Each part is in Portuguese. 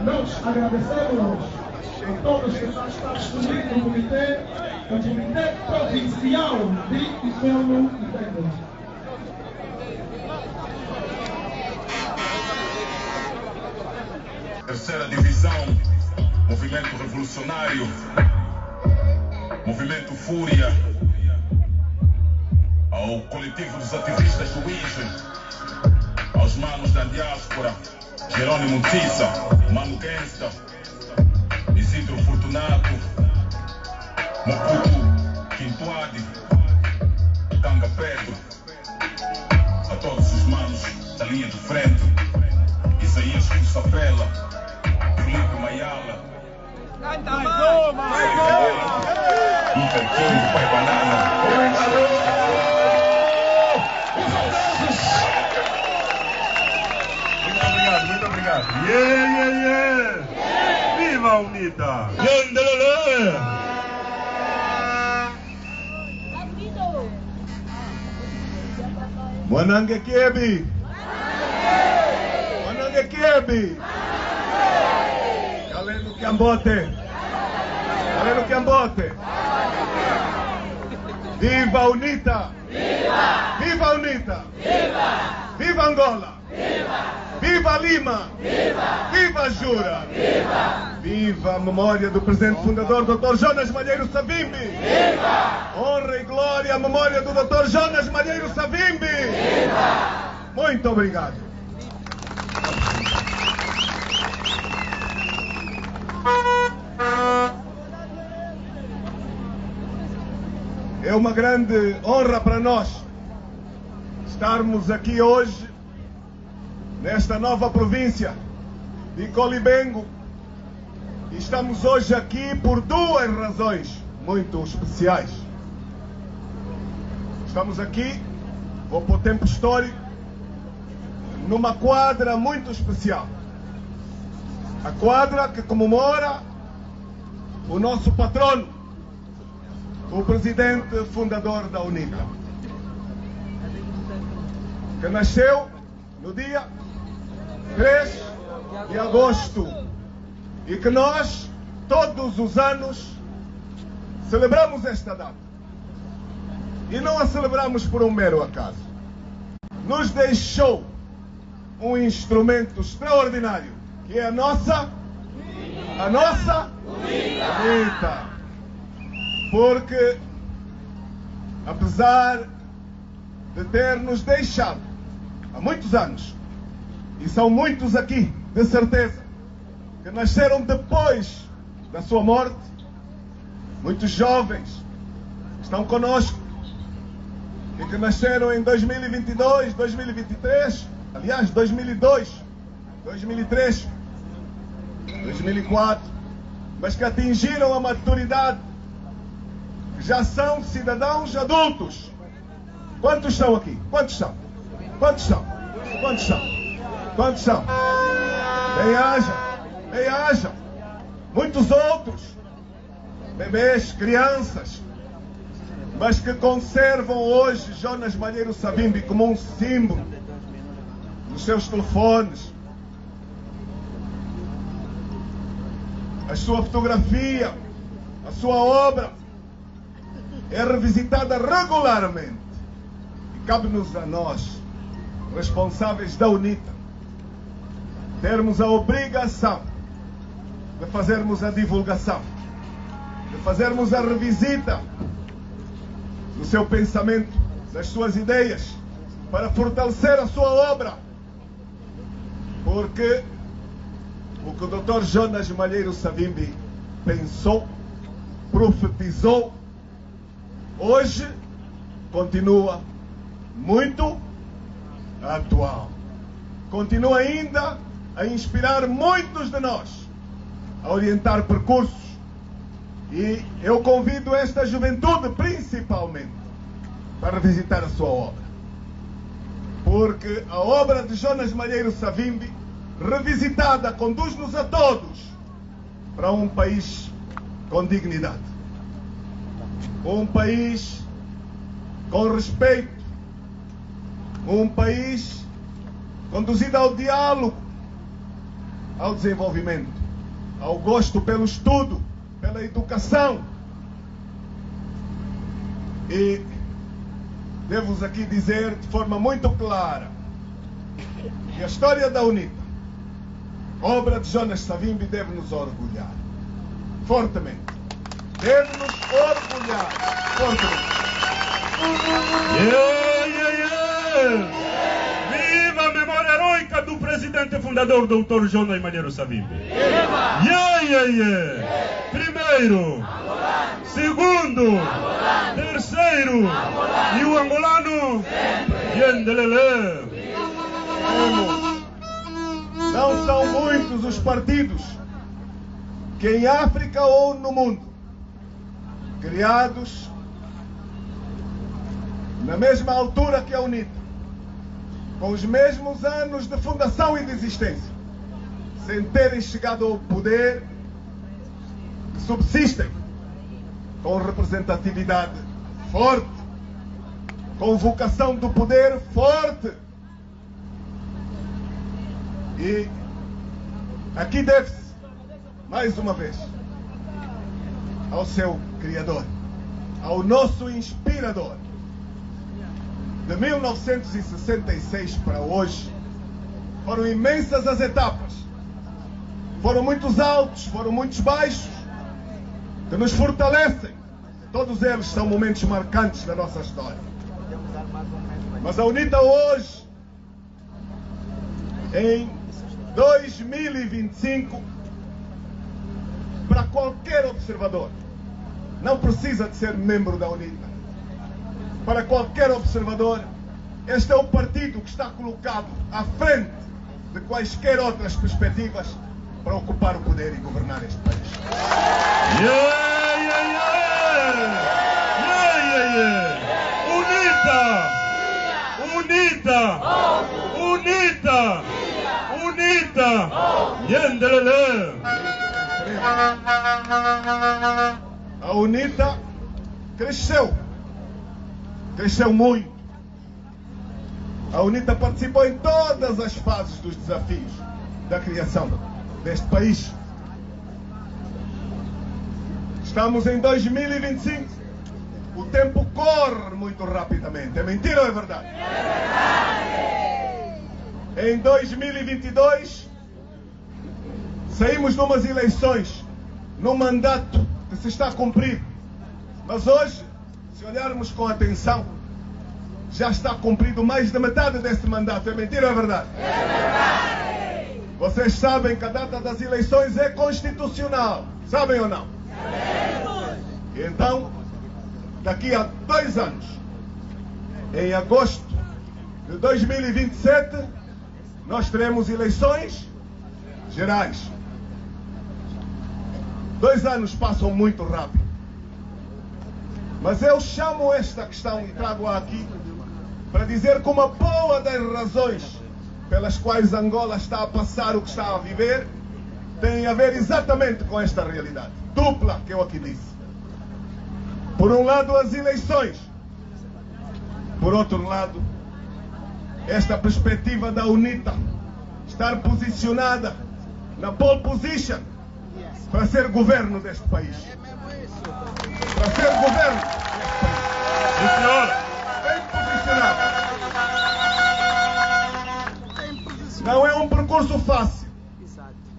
nós agradecemos a todos que estão disponíveis no Comitê Provincial de Sono e Técnicos. Terceira divisão, movimento revolucionário, movimento Fúria, ao coletivo dos ativistas do IGE, aos manos da diáspora, Jerônimo Tissa, Mano Gangsta, Isidro Fortunato, Mokutu, Quintuade, Tanga Pedro, a todos os manos da linha de frente, Isaías Cussapela, Felipe Mayala, Iker King, Pai Banana, muito obrigado. Yeah. Viva a UNITA! Mwanange Kiebi! Mwanange Kiebi! Galeno Kiambote! Galeno Kiambote! Viva a UNITA! Viva a UNITA! Viva Angola! Viva Lima! Viva Jura! Viva a memória do presidente fundador, Dr. Jonas Malheiro Savimbi! Honra e glória à memória do Dr. Jonas Malheiro Savimbi! Muito obrigado! É uma grande honra para nós estarmos aqui hoje nesta nova província de Colibengo. E estamos hoje aqui por duas razões muito especiais. Estamos aqui, vou para o tempo histórico, numa quadra muito especial. A quadra que comemora o nosso patrono, o presidente fundador da UNITA, que nasceu no dia 3 de agosto e que nós, todos os anos, celebramos esta data. E não a celebramos por um mero acaso. Nos deixou um instrumento extraordinário, que é a nossa UNITA. Porque, apesar de ter nos deixado há muitos anos, e são muitos aqui, de certeza, que nasceram depois da sua morte, muitos jovens estão conosco e que nasceram em 2022, 2023, aliás, 2002, 2003, 2004, mas que atingiram a maturidade, que já são cidadãos adultos. Quantos são aqui? Quantos são? Quantos são? Quantos são? Quantos são? Bem haja. Muitos outros, bebês, crianças, mas que conservam hoje Jonas Malheiro Savimbi como um símbolo nos seus telefones. A sua fotografia, a sua obra é revisitada regularmente. E cabe-nos a nós, responsáveis da UNITA, termos a obrigação de fazermos a divulgação, de fazermos a revisita do seu pensamento, das suas ideias, para fortalecer a sua obra. Porque o que o Dr. Jonas Malheiro Savimbi pensou, profetizou, hoje continua muito atual. Continua ainda a inspirar muitos de nós, a orientar percursos. E eu convido esta juventude, principalmente, para visitar a sua obra. Porque a obra de Jonas Malheiro Savimbi, revisitada, conduz-nos a todos para um país com dignidade. Um país com respeito. Um país conduzida ao diálogo, ao desenvolvimento, ao gosto pelo estudo, pela educação. E devo-vos aqui dizer de forma muito clara que a história da UNITA, obra de Jonas Savimbi, deve nos orgulhar fortemente. Deve-nos orgulhar fortemente. Viva a memória heroica do presidente fundador, Dr. Jonas Malheiro Savimbi. Primeiro, segundo, terceiro, e o angolano, Yendelele. Não são muitos os partidos que em África ou no mundo, criados na mesma altura que a UNITA, com os mesmos anos de fundação e de existência, sem terem chegado ao poder, que subsistem com representatividade forte, com vocação do poder forte. E aqui deve-se, mais uma vez, ao seu Criador, ao nosso inspirador. De 1966 para hoje, foram imensas as etapas. Foram muitos altos, foram muitos baixos, que nos fortalecem. Todos eles são momentos marcantes da nossa história. Mas a UNITA hoje, em 2025, para qualquer observador, não precisa de ser membro da UNITA. Para qualquer observador, este é o partido que está colocado à frente de quaisquer outras perspectivas para ocupar o poder e governar este país. Unita! Yendelele! A UNITA cresceu muito. A UNITA participou em todas as fases dos desafios da criação deste país. Estamos em 2025. O tempo corre muito rapidamente. É mentira ou é verdade? É verdade! Em 2022, saímos de umas eleições, num mandato que se está a cumprir. Mas hoje, se olharmos com atenção, já está cumprido mais da metade desse mandato. É mentira ou é verdade? É verdade! Vocês sabem que a data das eleições é constitucional. Sabem ou não? Sabemos! Então, daqui a 2 anos, em agosto de 2027, nós teremos eleições gerais. 2 anos passam muito rápido. Mas eu chamo esta questão e trago-a aqui para dizer que uma boa das razões pelas quais Angola está a passar o que está a viver tem a ver exatamente com esta realidade dupla que eu aqui disse. Por um lado, as eleições. Por outro lado, esta perspectiva da UNITA estar posicionada na pole position para ser governo deste país. Para ser governo deste país. Sim, senhor. Bem posicionado. Não é um percurso fácil.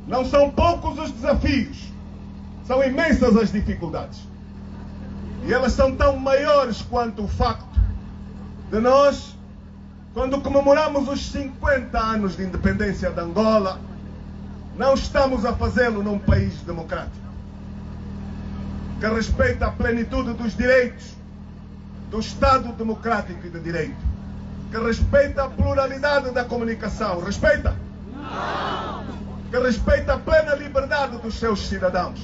Não são poucos os desafios. São imensas as dificuldades. E elas são tão maiores quanto o facto de nós, quando comemoramos os 50 anos de independência de Angola, não estamos a fazê-lo num país democrático, que respeita a plenitude dos direitos, do Estado democrático e de direito, que respeita a pluralidade da comunicação. Respeita? Não! Que respeita a plena liberdade dos seus cidadãos,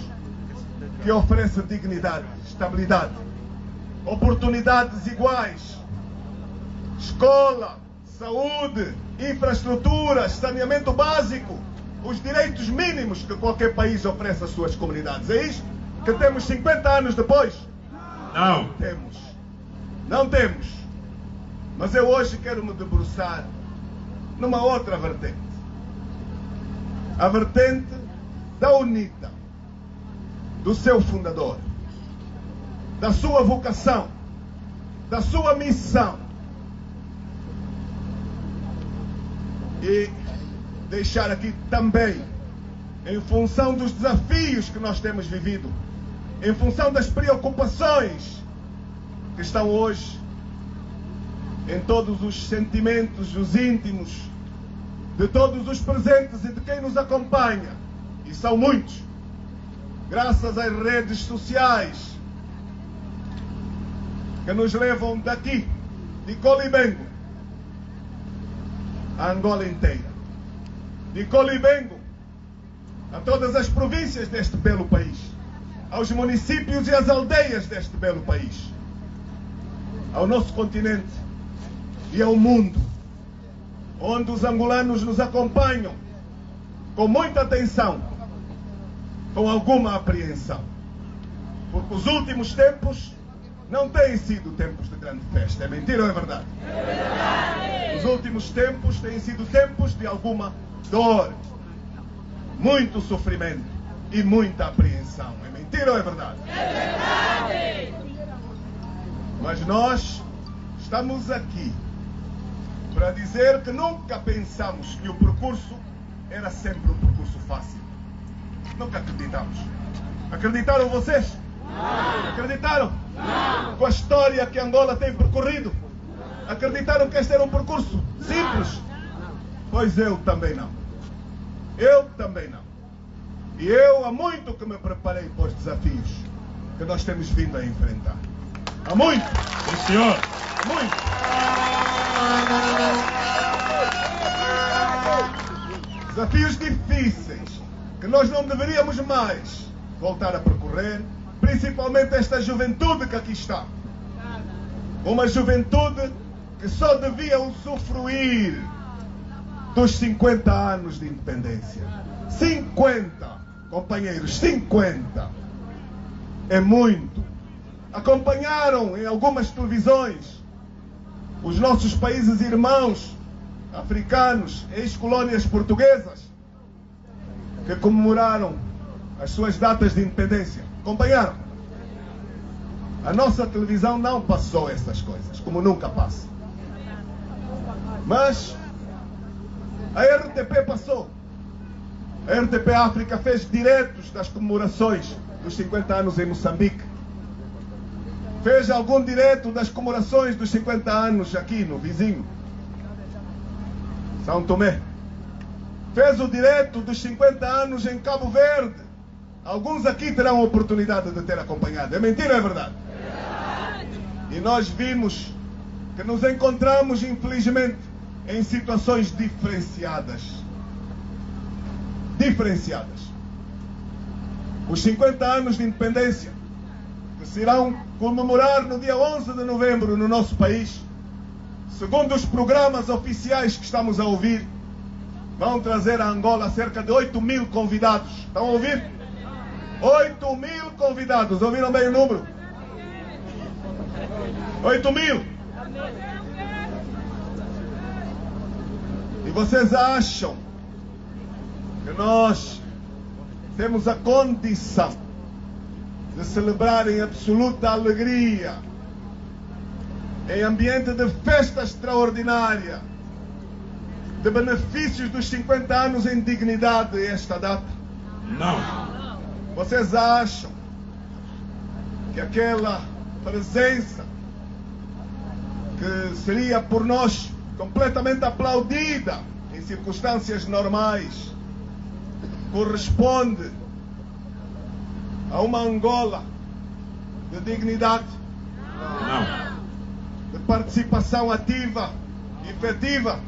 que oferece dignidade, estabilidade, oportunidades iguais, escola, saúde, infraestrutura, saneamento básico, os direitos mínimos que qualquer país oferece às suas comunidades. É isso que temos 50 anos depois? Não. Não temos. Mas eu hoje quero me debruçar numa outra vertente. A vertente da UNITA, do seu fundador, da sua vocação, da sua missão. E deixar aqui também, em função dos desafios que nós temos vivido, em função das preocupações que estão hoje em todos os sentimentos, os íntimos, de todos os presentes e de quem nos acompanha, e são muitos, graças às redes sociais que nos levam daqui, de Colibengo, a Angola inteira, de Colibengo a todas as províncias deste belo país, aos municípios e às aldeias deste belo país, ao nosso continente e ao mundo, onde os angolanos nos acompanham com muita atenção, com alguma apreensão, porque os últimos tempos não têm sido tempos de grande festa. É mentira ou é verdade? É verdade. Os últimos tempos têm sido tempos de alguma dor, muito sofrimento e muita apreensão. É mentira ou é verdade? É verdade. Mas nós estamos aqui para dizer que nunca pensamos que o percurso era sempre um percurso fácil. Nunca acreditamos. Acreditaram vocês? Não. Acreditaram? Não. Com a história que Angola tem percorrido? Acreditaram que este era um percurso simples? Pois eu também não. Eu também não. E eu há muito que me preparei para os desafios que nós temos vindo a enfrentar. Há muito. Sim, senhor. Há muito. Desafios difíceis que nós não deveríamos mais voltar a percorrer, principalmente esta juventude que aqui está. Uma juventude que só devia usufruir dos 50 anos de independência. 50, companheiros, 50. É muito. Acompanharam em algumas televisões os nossos países irmãos africanos, ex-colônias portuguesas, que comemoraram as suas datas de independência. Acompanharam? A nossa televisão não passou essas coisas, como nunca passa. Mas a RTP passou. A RTP África fez diretos das comemorações dos 50 anos em Moçambique. Fez algum direto das comemorações dos 50 anos aqui no vizinho São Tomé. Fez o direto dos 50 anos em Cabo Verde. Alguns aqui terão a oportunidade de ter acompanhado. É mentira ou é verdade? E nós vimos que nos encontramos, infelizmente, em situações diferenciadas. Diferenciadas. Os 50 anos de independência, que se irão comemorar no dia 11 de novembro no nosso país, segundo os programas oficiais que estamos a ouvir, vão trazer a Angola cerca de 8.000 convidados. Estão a ouvir? 8.000 convidados. Ouviram bem o número? 8.000. E vocês acham que nós temos a condição de celebrar em absoluta alegria, em ambiente de festa extraordinária, de benefícios dos 50 anos em dignidade esta data? Não. Vocês acham que aquela presença que seria por nós completamente aplaudida em circunstâncias normais corresponde a uma Angola de dignidade? Não. De participação ativa, efetiva,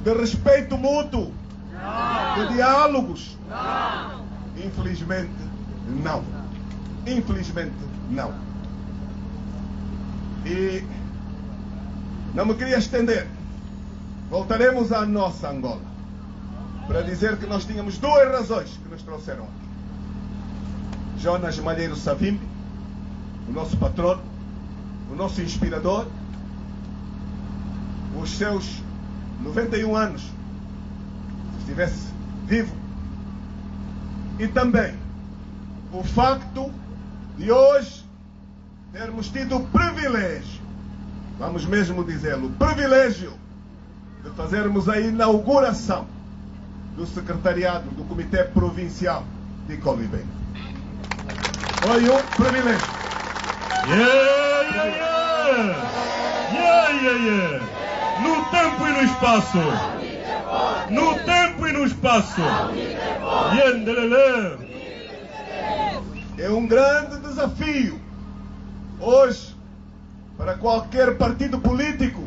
de respeito mútuo, de diálogos? Infelizmente, não. Infelizmente, não. E não me queria estender. Voltaremos à nossa Angola para dizer que nós tínhamos duas razões que nos trouxeram aqui. Jonas Malheiro Savimbi, o nosso patrono, o nosso inspirador, os seus 91 anos, se estivesse vivo. E também o facto de hoje termos tido o privilégio, vamos mesmo dizê-lo, privilégio de fazermos a inauguração do secretariado do Comitê Provincial de Colibengo. Foi um privilégio. No tempo e no espaço. No tempo e no espaço. É um grande desafio hoje para qualquer partido político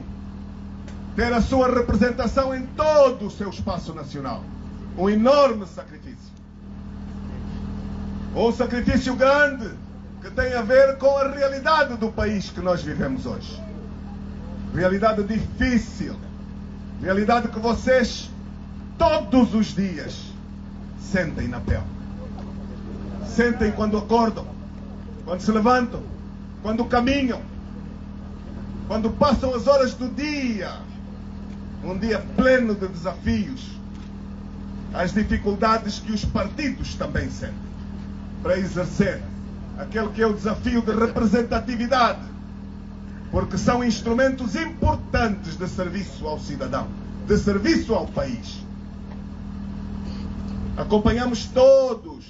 ter a sua representação em todo o seu espaço nacional. Um enorme sacrifício. Um sacrifício grande que tem a ver com a realidade do país que nós vivemos hoje. Realidade difícil. Realidade que vocês todos os dias sentem na pele. Sentem quando acordam, quando se levantam, quando caminham, quando passam as horas do dia. Um dia pleno de desafios. As dificuldades que os partidos também sentem para exercer aquele que é o desafio de representatividade, porque são instrumentos importantes de serviço ao cidadão, de serviço ao país. Acompanhamos todos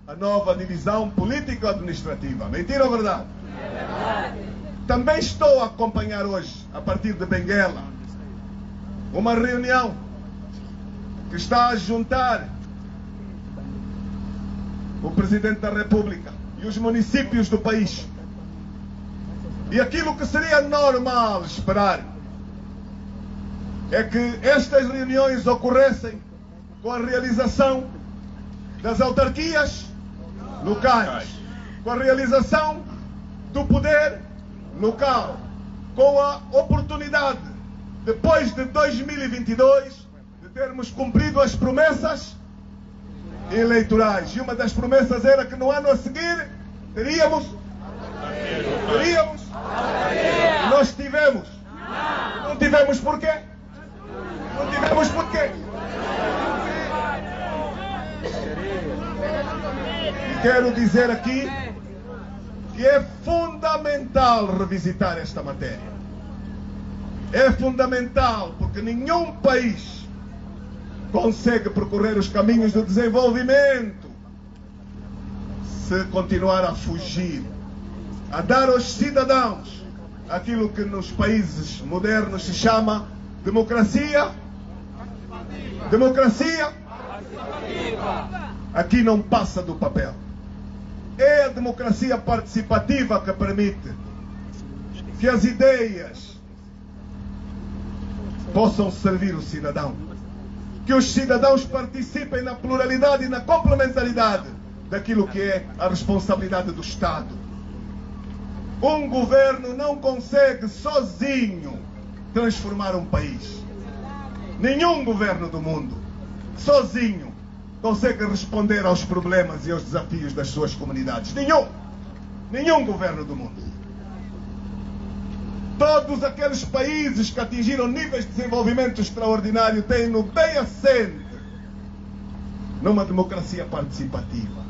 a nova divisão político-administrativa. Mentira ou verdade? É verdade. Também estou a acompanhar hoje, a partir de Benguela, uma reunião que está a juntar o Presidente da República e os municípios do país. E aquilo que seria normal esperar é que estas reuniões ocorressem com a realização das autarquias locais, com a realização do poder local, com a oportunidade, depois de 2022, de termos cumprido as promessas eleitorais. E uma das promessas era que no ano a seguir teríamos. E nós tivemos. Não tivemos porquê? Não tivemos porquê? E quero dizer aqui que é fundamental revisitar esta matéria. É fundamental porque nenhum país consegue percorrer os caminhos do desenvolvimento se continuar a fugir, a dar aos cidadãos aquilo que nos países modernos se chama democracia. Democracia aqui não passa do papel. É a democracia participativa que permite que as ideias possam servir o cidadão, que os cidadãos participem na pluralidade e na complementaridade daquilo que é a responsabilidade do Estado. Um governo não consegue sozinho transformar um país. Nenhum governo do mundo sozinho consegue responder aos problemas e aos desafios das suas comunidades. Nenhum governo do mundo. Todos aqueles países que atingiram níveis de desenvolvimento extraordinário têm-no bem assente numa democracia participativa,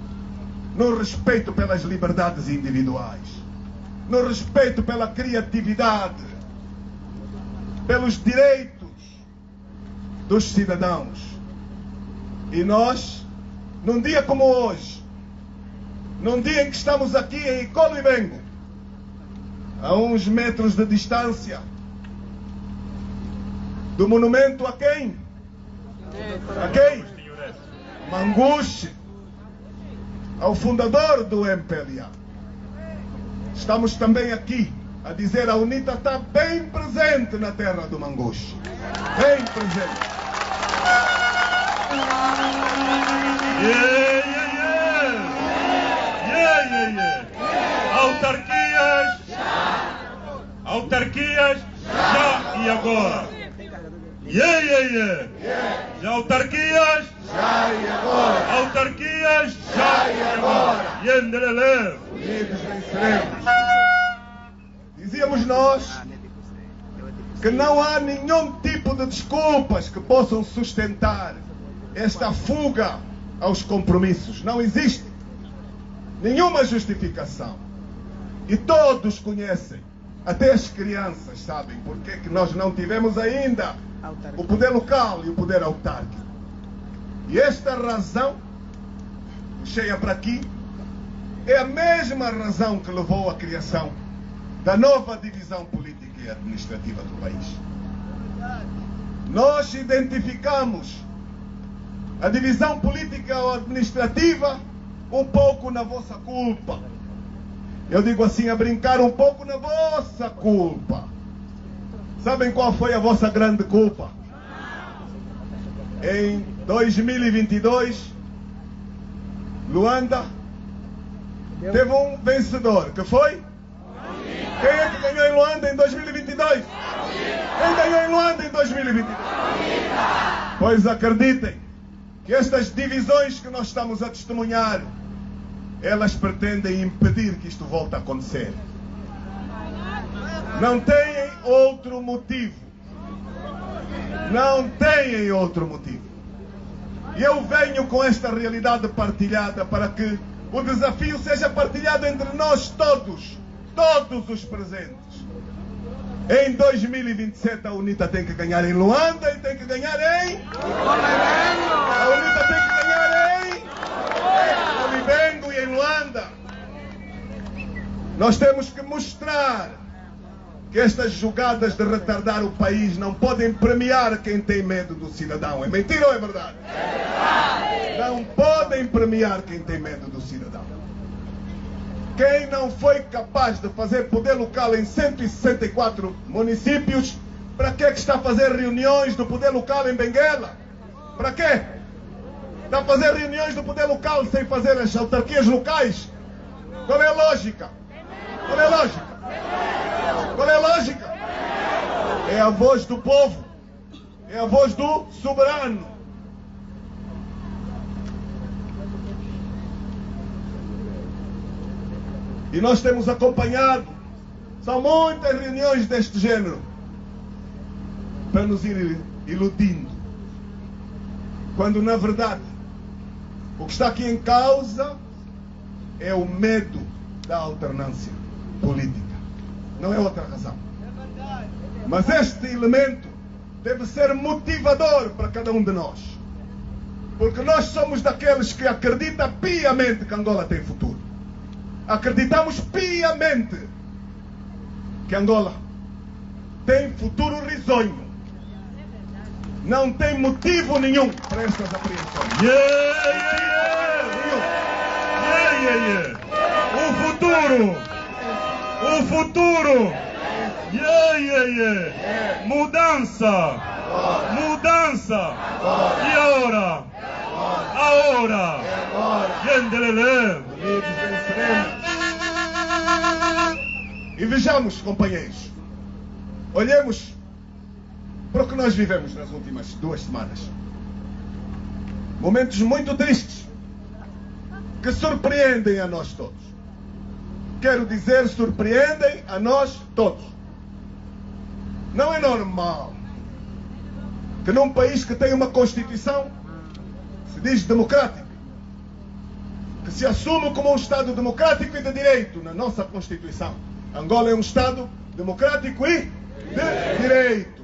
no respeito pelas liberdades individuais, no respeito pela criatividade, pelos direitos dos cidadãos. E nós, num dia como hoje, num dia em que estamos aqui em Colibengo, a uns metros de distância do monumento a quem? A quem? Manguche, ao fundador do MPLA. Estamos também aqui a dizer: a UNITA está bem presente na terra do Manguche. Bem presente. Autarquias já e agora. Já autarquias Já e agora. Autarquias já e agora. Unidos venceremos. Dizíamos nós que não há nenhum tipo tipo de desculpas que possam sustentar esta fuga aos compromissos. Não existe nenhuma justificação. E todos conhecem, até as crianças sabem porque é que nós não tivemos ainda o poder local e o poder autárquico. E esta razão, cheia para aqui, é a mesma razão que levou à criação da nova divisão política e administrativa do país. Nós identificamos a divisão política ou administrativa um pouco na vossa culpa. Eu digo assim, a brincar, um pouco na vossa culpa. Sabem qual foi a vossa grande culpa? Em 2022, Luanda teve um vencedor, que foi? Quem é que ganhou em Luanda em 2022? Quem ganhou em Luanda em 2022? Pois acreditem que estas divisões que nós estamos a testemunhar, elas pretendem impedir que isto volte a acontecer. Não têm outro motivo. Não têm outro motivo. E eu venho com esta realidade partilhada para que o desafio seja partilhado entre nós todos, todos os presentes. Em 2027 a UNITA tem que ganhar em Luanda e tem que ganhar em... A UNITA tem que ganhar em... Olivengo e em Luanda. Nós temos que mostrar que estas jogadas de retardar o país não podem premiar quem tem medo do cidadão. É mentira ou é verdade? Não podem premiar quem tem medo do cidadão. Quem não foi capaz de fazer poder local em 164 municípios, para que está a fazer reuniões do poder local em Benguela? Para quê? Está a fazer reuniões do poder local sem fazer as autarquias locais? Qual é a lógica? Qual é a lógica? Qual é a lógica? É a voz do povo. É a voz do soberano. E nós temos acompanhado, são muitas reuniões deste género, para nos ir iludindo. Quando, na verdade, o que está aqui em causa é o medo da alternância política. Não é outra razão. Mas este elemento deve ser motivador para cada um de nós. Porque nós somos daqueles que acreditam piamente que Angola tem futuro. Acreditamos piamente que Angola tem futuro risonho. Não tem motivo nenhum para estas apreensões. O futuro. Mudança. E agora. Yendelele. E vejamos, companheiros, olhemos para o que nós vivemos nas últimas 2 semanas. Momentos muito tristes, que surpreendem a nós todos. Quero dizer, surpreendem a nós todos. Não é normal que num país que tem uma Constituição, se diz democrática, que se assume como um Estado democrático e de direito na nossa Constituição. Angola é um Estado democrático e de direito,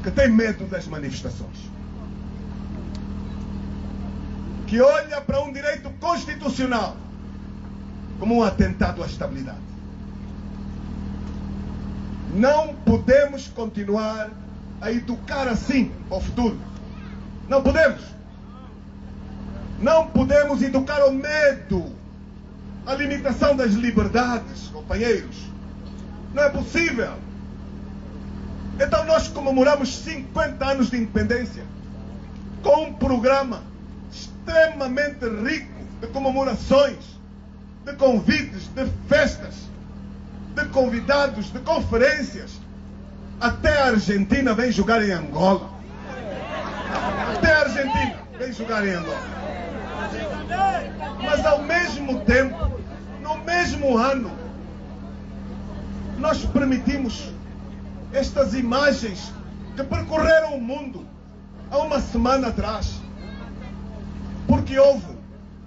que tem medo das manifestações, que olha para um direito constitucional como um atentado à estabilidade. Não podemos continuar a educar assim para o futuro. Não podemos. Não podemos educar o medo, a limitação das liberdades, companheiros. Não é possível. Então nós comemoramos 50 anos de independência com um programa extremamente rico de comemorações, de convites, de festas, de convidados, de conferências. Até a Argentina vem jogar em Angola. Até a Argentina vem jogar em Angola. Mas ao mesmo tempo, no mesmo ano, nós permitimos estas imagens que percorreram o mundo há uma semana atrás, porque houve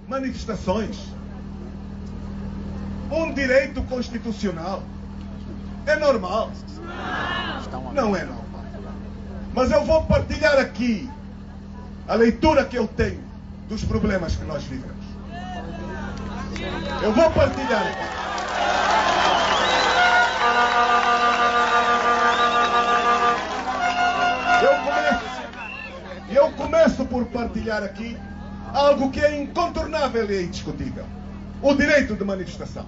manifestações, um direito constitucional. É normal? Não é normal. Mas eu vou partilhar aqui a leitura que eu tenho dos problemas que nós vivemos. Eu vou partilhar aqui. Eu começo por partilhar aqui algo que é incontornável e indiscutível: o direito de manifestação.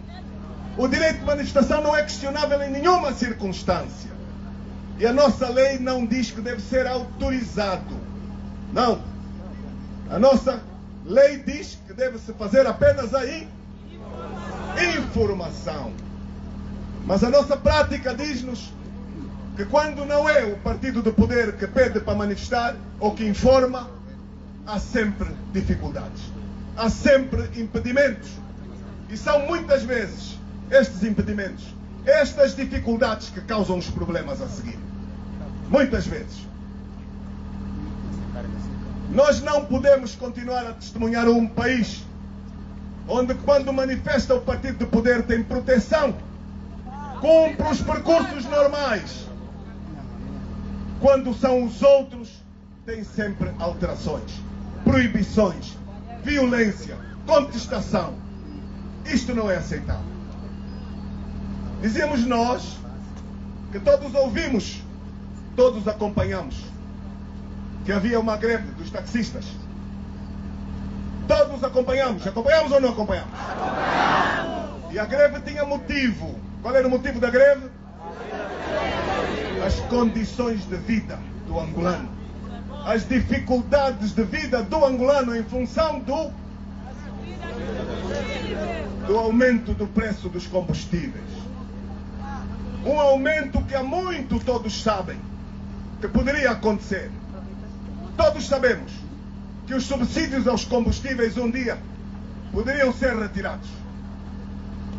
O direito de manifestação não é questionável em nenhuma circunstância. E a nossa lei não diz que deve ser autorizado. Não. A nossa lei diz que deve-se fazer apenas a informação. Mas a nossa prática diz-nos que quando não é o partido do poder que pede para manifestar ou que informa, há sempre dificuldades. Há sempre impedimentos. E são muitas vezes estes impedimentos, estas dificuldades que causam os problemas a seguir. Muitas vezes. Nós não podemos continuar a testemunhar um país onde, quando manifesta o partido do poder, tem proteção, cumpre os percursos normais. Quando são os outros, tem sempre alterações, proibições, violência, contestação. Isto não é aceitável. Dizíamos nós que todos ouvimos, todos acompanhamos, que havia uma greve dos taxistas. Todos acompanhamos. Acompanhamos ou não acompanhamos? Acompanhamos. E a greve tinha motivo. Qual era o motivo da greve? As condições de vida do angolano. As dificuldades de vida do angolano em função do aumento do preço dos combustíveis. Um aumento que há muito todos sabem que poderia acontecer. Todos sabemos que os subsídios aos combustíveis um dia poderiam ser retirados.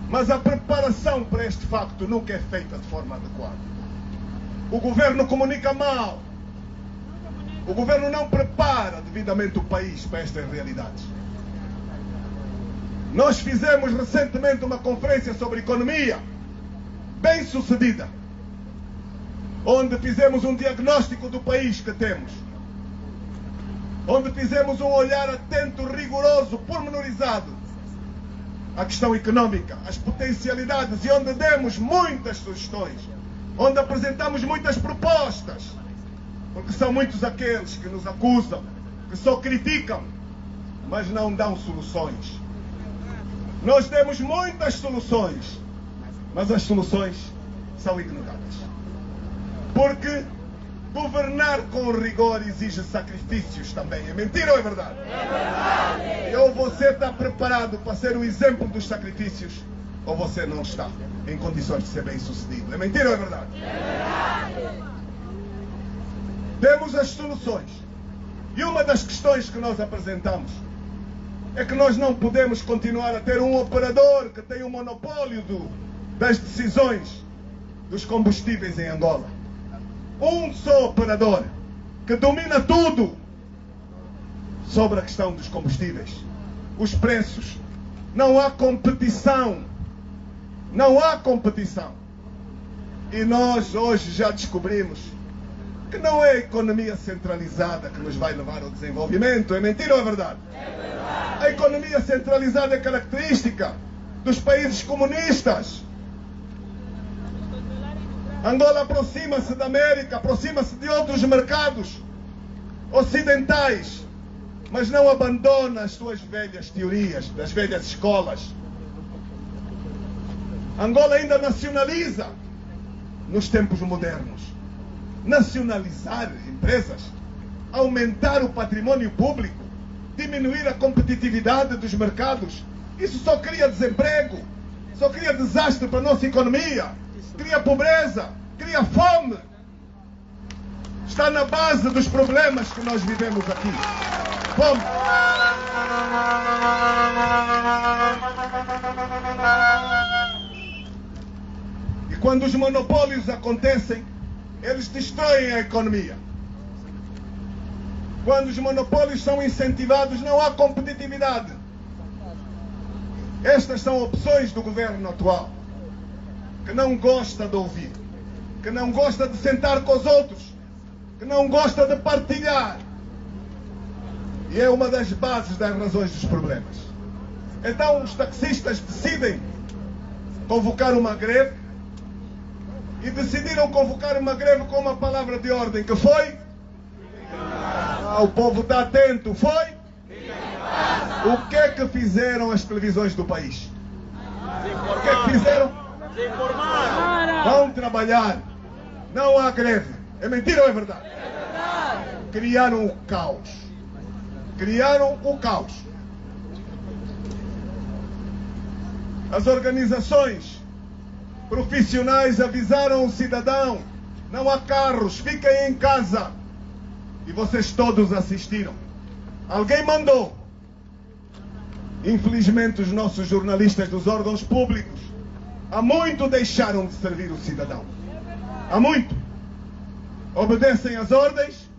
Mas a preparação para este facto nunca é feita de forma adequada. O governo comunica mal. O governo não prepara devidamente o país para estas realidades. Nós fizemos recentemente uma conferência sobre economia, bem sucedida, onde fizemos um diagnóstico do país que temos, onde fizemos um olhar atento, rigoroso, pormenorizado à questão económica, às potencialidades, e onde demos muitas sugestões, onde apresentamos muitas propostas, porque são muitos aqueles que nos acusam, que só criticam, mas não dão soluções. Nós demos muitas soluções, mas as soluções são ignoradas. Porque governar com rigor exige sacrifícios também. É mentira ou é verdade? É verdade! Ou você está preparado para ser o exemplo dos sacrifícios, ou você não está em condições de ser bem sucedido. É mentira ou é verdade? É verdade! Temos as soluções. E uma das questões que nós apresentamos é que nós não podemos continuar a ter um operador que tem o monopólio das decisões dos combustíveis em Angola. Um só operador que domina tudo sobre a questão dos combustíveis. Os preços. Não há competição. Não há competição. E nós hoje já descobrimos que não é a economia centralizada que nos vai levar ao desenvolvimento. É mentira ou é verdade? É verdade. A economia centralizada é característica dos países comunistas. Angola aproxima-se da América, aproxima-se de outros mercados ocidentais, mas não abandona as suas velhas teorias, das velhas escolas. Angola ainda nacionaliza nos tempos modernos. Nacionalizar empresas, aumentar o patrimônio público, diminuir a competitividade dos mercados, isso só cria desemprego, só cria desastre para a nossa economia, cria pobreza, cria fome. Está na base dos problemas que nós vivemos aqui. Fome. E quando os monopólios acontecem, eles destroem a economia. Quando os monopólios são incentivados, não há competitividade. Estas são opções do governo atual, que não gosta de ouvir, que não gosta de sentar com os outros, que não gosta de partilhar. E é uma das bases das razões dos problemas. Então os taxistas decidem convocar uma greve e decidiram convocar uma greve com uma palavra de ordem que foi... o povo está atento, foi? O que é que fizeram as televisões do país? O que é que fizeram? Vão trabalhar. Não há greve. É mentira ou é verdade? Criaram o caos. Criaram o caos. As organizações profissionais avisaram o cidadão: não há carros, fiquem em casa. E vocês todos assistiram. Alguém mandou. Infelizmente, os nossos jornalistas dos órgãos públicos há muito deixaram de servir o cidadão. Há muito. Obedecem às ordens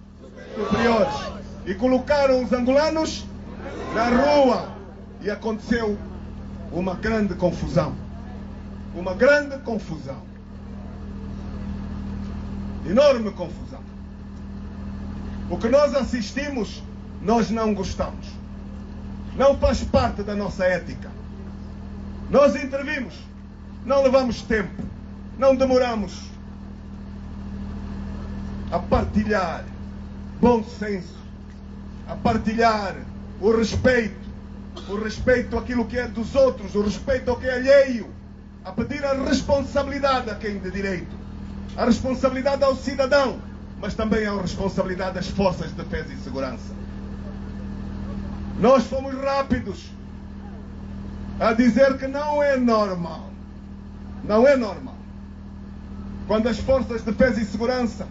superiores. E colocaram os angolanos na rua. E aconteceu uma grande confusão. Uma grande confusão. Enorme confusão. O que nós assistimos, nós não gostamos. Não faz parte da nossa ética. Nós intervimos. Não levamos tempo. Não demoramos a partilhar bom senso, a partilhar o respeito àquilo que é dos outros, o respeito ao que é alheio, a pedir a responsabilidade a quem de direito, a responsabilidade ao cidadão, mas também a responsabilidade das forças de defesa e segurança. Nós fomos rápidos a dizer que não é normal. Não é normal. Quando as forças de defesa e segurança,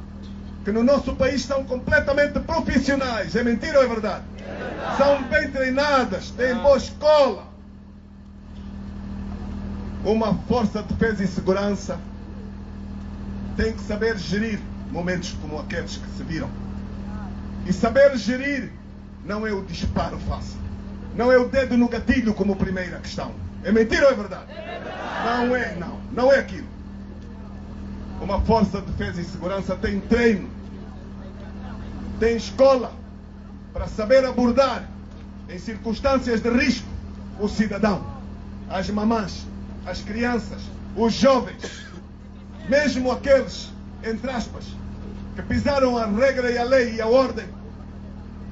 que no nosso país são completamente profissionais, é mentira ou é verdade? É verdade. São bem treinadas, têm boa escola. Uma força de defesa e segurança tem que saber gerir momentos como aqueles que se viram. E saber gerir não é o disparo fácil. Não é o dedo no gatilho como primeira questão. É mentira ou é verdade? É verdade. Não é aquilo. Uma força de defesa e segurança tem treino, tem escola para saber abordar em circunstâncias de risco o cidadão, as mamãs, as crianças, os jovens, mesmo aqueles, entre aspas, que pisaram a regra e a lei e a ordem.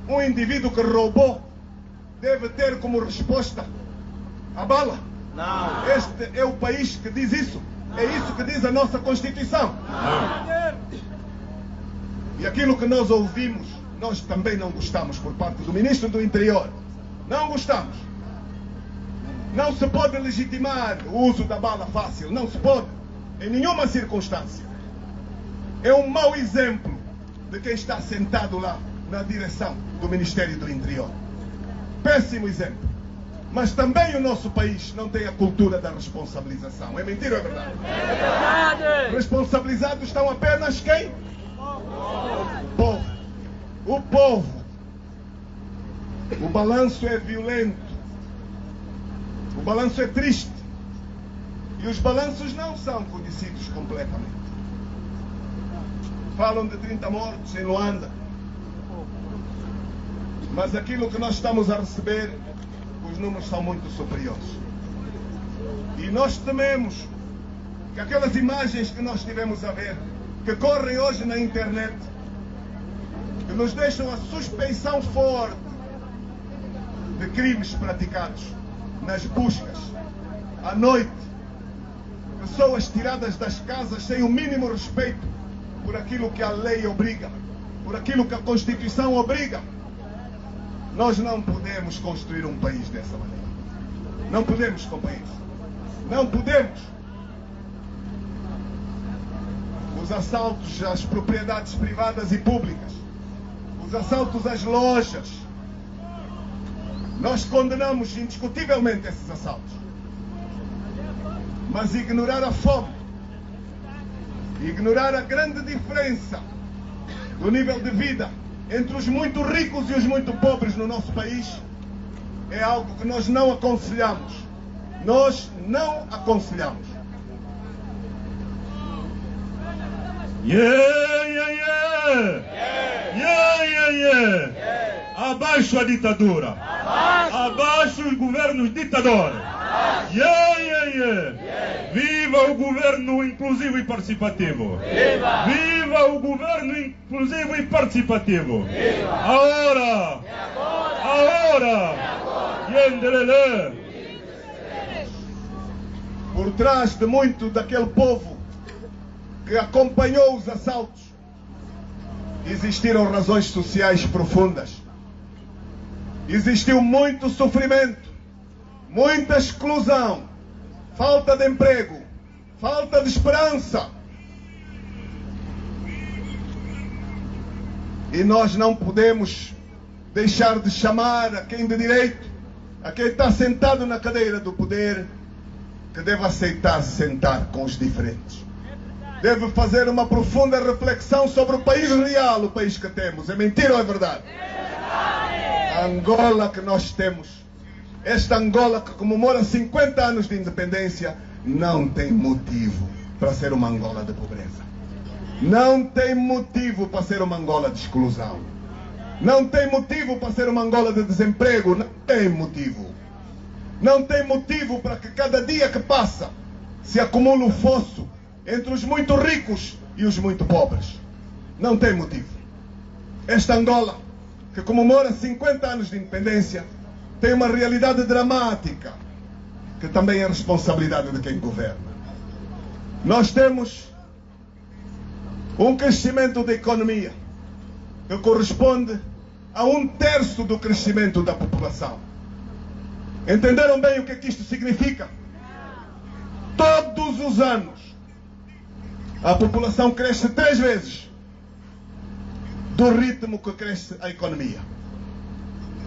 Um indivíduo que roubou deve ter como resposta a bala. Não. Este é o país que diz isso. É isso que diz a nossa Constituição. E aquilo que nós ouvimos, nós também não gostamos por parte do Ministro do Interior. Não gostamos. Não se pode legitimar o uso da bala fácil. Não se pode. Em nenhuma circunstância. É um mau exemplo de quem está sentado lá na direção do Ministério do Interior. Péssimo exemplo. Mas também o nosso país não tem a cultura da responsabilização. É mentira ou é verdade? É verdade! Responsabilizados estão apenas quem? O povo. O povo. O balanço é violento. O balanço é triste. E os balanços não são conhecidos completamente. Falam de 30 mortos em Luanda. Mas aquilo que nós estamos a receber, os números são muito superiores. E nós tememos que aquelas imagens que nós tivemos a ver, que correm hoje na internet, que nos deixam a suspeição forte de crimes praticados nas buscas, à noite, pessoas tiradas das casas sem o mínimo respeito por aquilo que a lei obriga, por aquilo que a Constituição obriga. Nós não podemos construir um país dessa maneira. Não podemos, companheiros. Não podemos. Os assaltos às propriedades privadas e públicas, os assaltos às lojas, nós condenamos indiscutivelmente esses assaltos. Mas ignorar a fome, ignorar a grande diferença do nível de vida entre os muito ricos e os muito pobres no nosso país é algo que nós não aconselhamos. Nós não aconselhamos. Abaixo a ditadura. Abaixo os governos ditadores. Viva o governo inclusivo e participativo. Viva o governo inclusivo e participativo. Agora. Por trás de muito daquele povo que acompanhou os assaltos, existiram razões sociais profundas. Existiu muito sofrimento, muita exclusão, falta de emprego, falta de esperança. E nós não podemos deixar de chamar a quem de direito, a quem está sentado na cadeira do poder, que deve aceitar sentar com os diferentes. Deve fazer uma profunda reflexão sobre o país real, o país que temos. É mentira ou é verdade? A Angola que nós temos, esta Angola que comemora 50 anos de independência, não tem motivo para ser uma Angola de pobreza. Não tem motivo para ser uma Angola de exclusão. Não tem motivo para ser uma Angola de desemprego. Não tem motivo. Não tem motivo para que cada dia que passa se acumule o fosso entre os muito ricos e os muito pobres. Não tem motivo. Esta Angola, que comemora 50 anos de independência, tem uma realidade dramática, que também é responsabilidade de quem governa. Nós temos um crescimento da economia que corresponde a 1/3 do crescimento da população. Entenderam bem o que é que isto significa? Todos os anos a população cresce 3 vezes do ritmo que cresce a economia.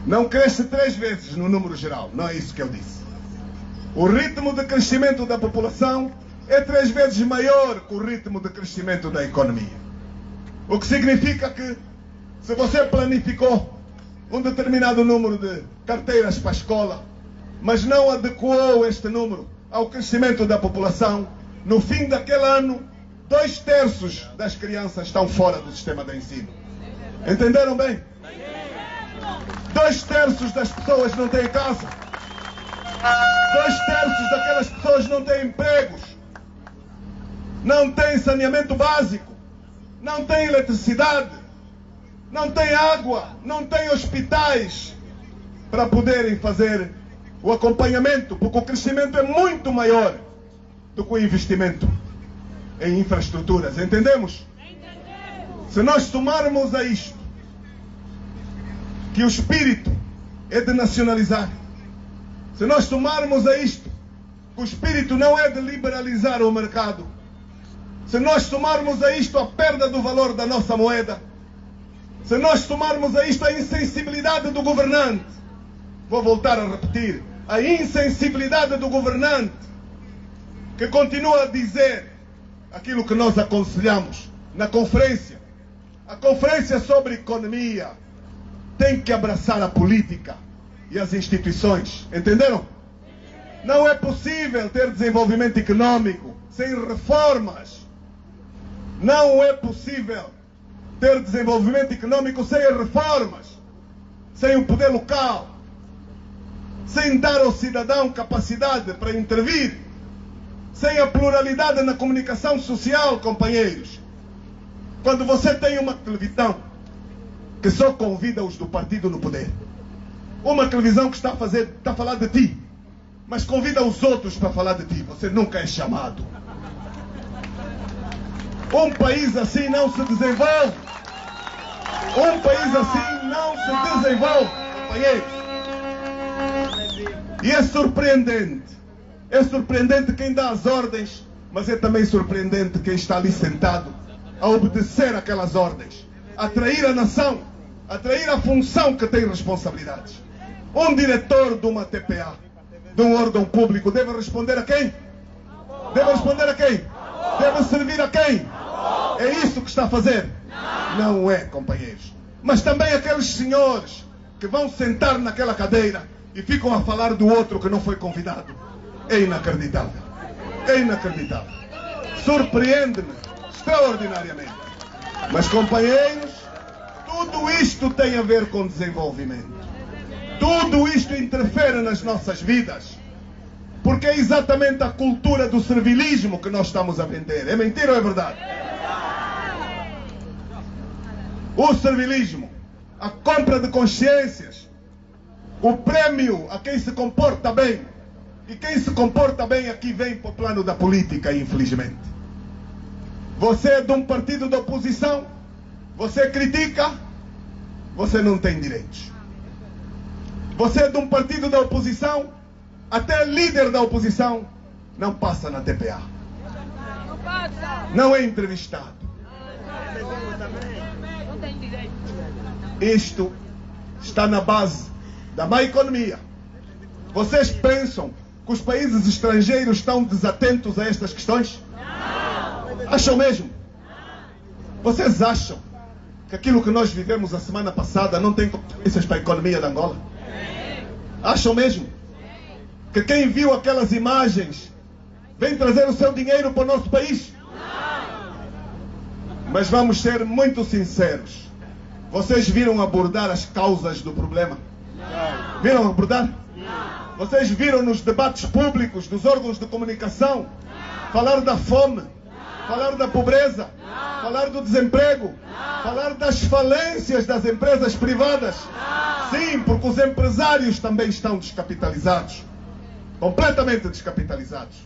Não cresce 3 vezes no número geral, não é isso que eu disse. O ritmo de crescimento da população é 3 vezes maior que o ritmo de crescimento da economia. O que significa que, se você planificou um determinado número de carteiras para a escola, mas não adequou este número ao crescimento da população, no fim daquele ano, 2/3 das crianças estão fora do sistema de ensino. Entenderam bem? 2/3 das pessoas não têm casa. 2/3 daquelas pessoas não têm empregos. Não têm saneamento básico. Não têm eletricidade. Não têm água. Não têm hospitais para poderem fazer o acompanhamento, porque o crescimento é muito maior do que o investimento em infraestruturas. Entendemos? Se nós somarmos a isto que o espírito é de nacionalizar, se nós somarmos a isto que o espírito não é de liberalizar o mercado, se nós somarmos a isto a perda do valor da nossa moeda, se nós somarmos a isto a insensibilidade do governante, vou voltar a repetir, a insensibilidade do governante, que continua a dizer aquilo que nós aconselhamos na conferência. A conferência sobre economia tem que abraçar a política e as instituições. Entenderam? Não é possível ter desenvolvimento econômico sem reformas. Não é possível ter desenvolvimento econômico sem reformas, sem o poder local, sem dar ao cidadão capacidade para intervir, sem a pluralidade na comunicação social, companheiros. Quando você tem uma televisão que só convida os do partido no poder, uma televisão que está a falar de ti, mas convida os outros para falar de ti, você nunca é chamado. Um país assim não se desenvolve. Um país assim não se desenvolve, companheiros. E é surpreendente. É surpreendente quem dá as ordens, mas é também surpreendente quem está ali sentado a obedecer aquelas ordens, a atrair a nação, a atrair a função que tem responsabilidades. Um diretor de uma TPA, de um órgão público, deve responder a quem? Deve responder a quem? Deve servir a quem? É isso que está a fazer? Não é, companheiros. Mas também aqueles senhores que vão sentar naquela cadeira e ficam a falar do outro que não foi convidado. É inacreditável. É inacreditável. Surpreende-me extraordinariamente. Mas, companheiros, tudo isto tem a ver com desenvolvimento. Tudo isto interfere nas nossas vidas. Porque é exatamente a cultura do servilismo que nós estamos a vender. É mentira ou é verdade? O servilismo, a compra de consciências, o prémio a quem se comporta bem. E quem se comporta bem aqui vem para o plano da política, infelizmente. Você é de um partido da oposição, você critica, você não tem direitos. Você é de um partido da oposição, até líder da oposição não passa na TPA. Não é entrevistado. Isto está na base da má economia. Vocês pensam que os países estrangeiros estão desatentos a estas questões? Acham mesmo? Vocês acham que aquilo que nós vivemos a semana passada não tem consequências para a economia de Angola? Acham mesmo? Que quem viu aquelas imagens vem trazer o seu dinheiro para o nosso país? Mas vamos ser muito sinceros. Vocês viram abordar as causas do problema? Viram abordar? Vocês viram nos debates públicos dos órgãos de comunicação falar da fome, falar da pobreza, falar do desemprego, falar das falências das empresas privadas? Sim, porque os empresários também estão descapitalizados, completamente descapitalizados.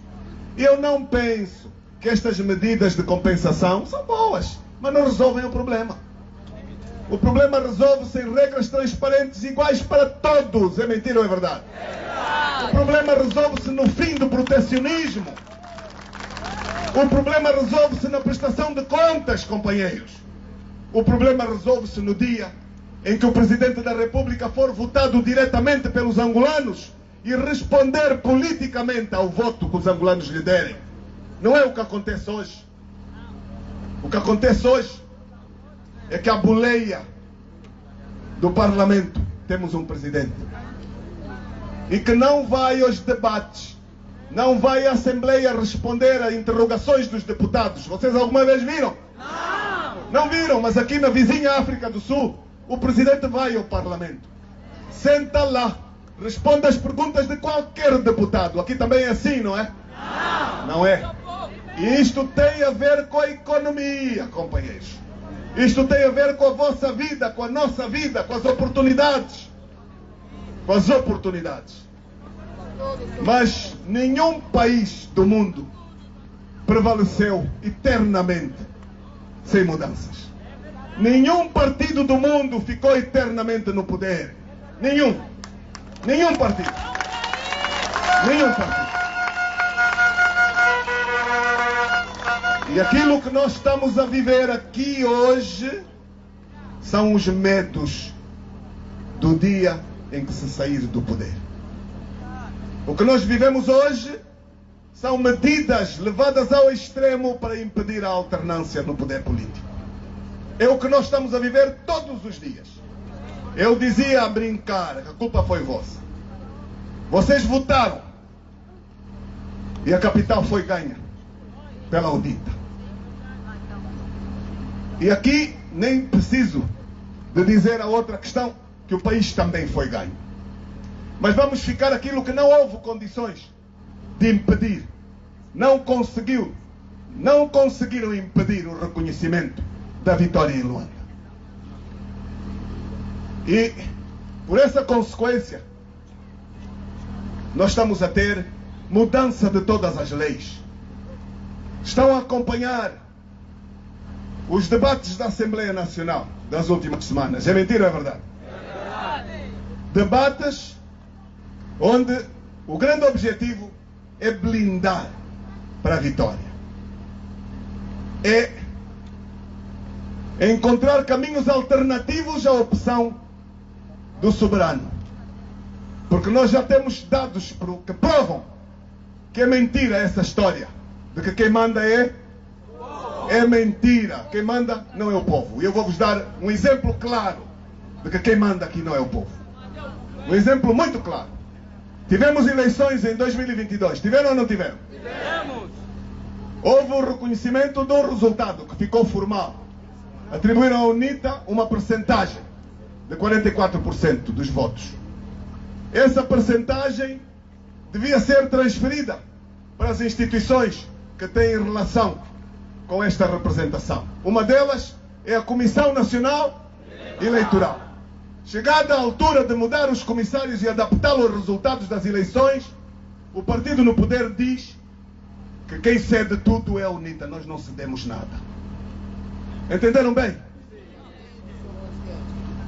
E eu não penso que estas medidas de compensação são boas, mas não resolvem o problema. O problema resolve-se em regras transparentes iguais para todos. É mentira ou é verdade? O problema resolve-se no fim do protecionismo. O problema resolve-se na prestação de contas, companheiros. O problema resolve-se no dia em que o Presidente da República for votado diretamente pelos angolanos e responder politicamente ao voto que os angolanos lhe derem. Não é o que acontece hoje. O que acontece hoje é que a boleia do Parlamento temos um presidente e que não vai aos debates, não vai à Assembleia responder a interrogações dos deputados. Vocês alguma vez viram? Não viram, mas aqui na vizinha África do Sul o presidente vai ao Parlamento, senta lá, responde às perguntas de qualquer deputado. Aqui também é assim, não é? Não é. E isto tem a ver com a economia, companheiros. Isto tem a ver com a vossa vida, com a nossa vida, com as oportunidades. Com as oportunidades. Mas nenhum país do mundo prevaleceu eternamente sem mudanças. Nenhum partido do mundo ficou eternamente no poder. Nenhum. Nenhum partido. Nenhum partido. E aquilo que nós estamos a viver aqui hoje são os medos do dia em que se sair do poder. O que nós vivemos hoje são medidas levadas ao extremo para impedir a alternância no poder político. É o que nós estamos a viver todos os dias. Eu dizia a brincar que a culpa foi vossa. Vocês votaram e a capital foi ganha pela audita. E aqui nem preciso de dizer a outra questão, que o país também foi ganho. Mas vamos ficar aquilo que não houve condições de impedir. Não conseguiram impedir o reconhecimento da vitória em Luanda. E por essa consequência nós estamos a ter mudança de todas as leis. Estão a acompanhar os debates da Assembleia Nacional das últimas semanas. É mentira ou é verdade? Debates onde o grande objetivo é blindar para a vitória. É encontrar caminhos alternativos à opção do soberano. Porque nós já temos dados que provam que é mentira essa história de que quem manda é É mentira. Quem manda não é o povo. E eu vou-vos dar um exemplo claro de que quem manda aqui não é o povo. Um exemplo muito claro. Tivemos eleições em 2022. Tiveram ou não tiveram? Tivemos. Houve o reconhecimento do resultado, que ficou formal. Atribuíram à UNITA uma percentagem de 44% dos votos. Essa percentagem devia ser transferida para as instituições que têm relação com esta representação. Uma delas é a Comissão Nacional Eleitoral. Chegada a altura de mudar os comissários e adaptá-los aos resultados das eleições, o partido no poder diz que quem cede tudo é a UNITA, nós não cedemos nada. Entenderam bem?